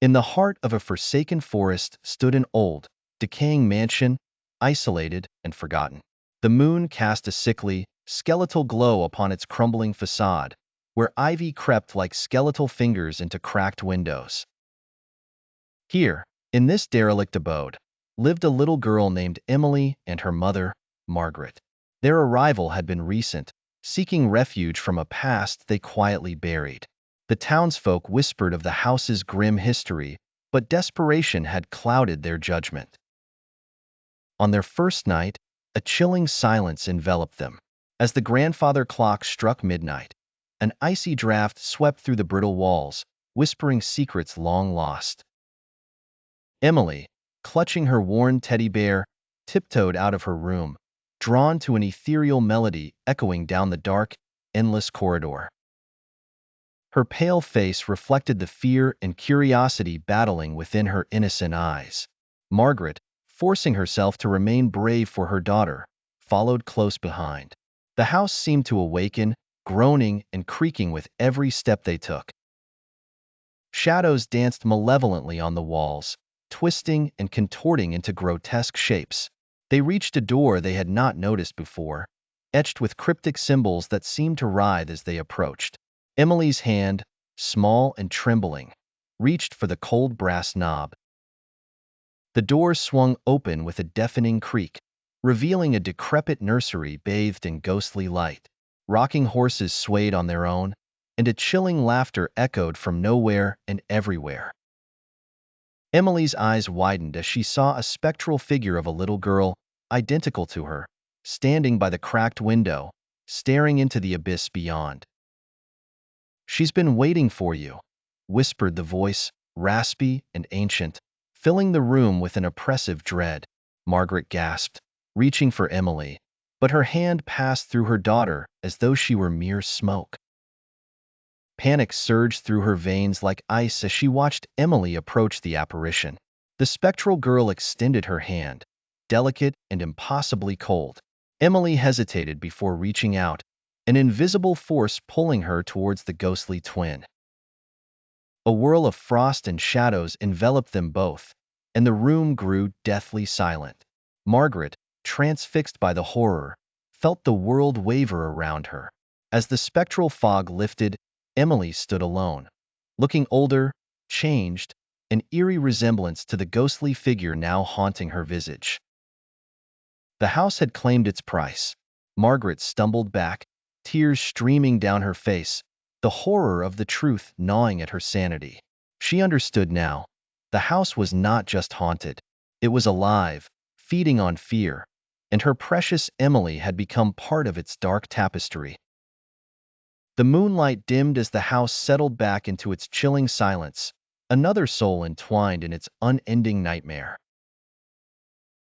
In the heart of a forsaken forest stood an old, decaying mansion, isolated and forgotten. The moon cast a sickly, skeletal glow upon its crumbling facade, where ivy crept like skeletal fingers into cracked windows. Here, in this derelict abode, lived a little girl named Emily and her mother, Margaret. Their arrival had been recent, seeking refuge from a past they quietly buried. The townsfolk whispered of the house's grim history, but desperation had clouded their judgment. On their first night, a chilling silence enveloped them. As the grandfather clock struck midnight, an icy draft swept through the brittle walls, whispering secrets long lost. Emily, clutching her worn teddy bear, tiptoed out of her room, drawn to an ethereal melody echoing down the dark, endless corridor. Her pale face reflected the fear and curiosity battling within her innocent eyes. Margaret, forcing herself to remain brave for her daughter, followed close behind. The house seemed to awaken, groaning and creaking with every step they took. Shadows danced malevolently on the walls, twisting and contorting into grotesque shapes. They reached a door they had not noticed before, etched with cryptic symbols that seemed to writhe as they approached. Emily's hand, small and trembling, reached for the cold brass knob. The door swung open with a deafening creak, revealing a decrepit nursery bathed in ghostly light. Rocking horses swayed on their own, and a chilling laughter echoed from nowhere and everywhere. Emily's eyes widened as she saw a spectral figure of a little girl, identical to her, standing by the cracked window, staring into the abyss beyond. "She's been waiting for you," whispered the voice, raspy and ancient, filling the room with an oppressive dread. Margaret gasped, reaching for Emily, but her hand passed through her daughter as though she were mere smoke. Panic surged through her veins like ice as she watched Emily approach the apparition. The spectral girl extended her hand, delicate and impossibly cold. Emily hesitated before reaching out, an invisible force pulling her towards the ghostly twin. A whirl of frost and shadows enveloped them both, and the room grew deathly silent. Margaret, transfixed by the horror, felt the world waver around her. As the spectral fog lifted, Emily stood alone, looking older, changed, an eerie resemblance to the ghostly figure now haunting her visage. The house had claimed its price. Margaret stumbled back, tears streaming down her face, the horror of the truth gnawing at her sanity. She understood now. The house was not just haunted. It was alive, feeding on fear, and her precious Emily had become part of its dark tapestry. The moonlight dimmed as the house settled back into its chilling silence, another soul entwined in its unending nightmare.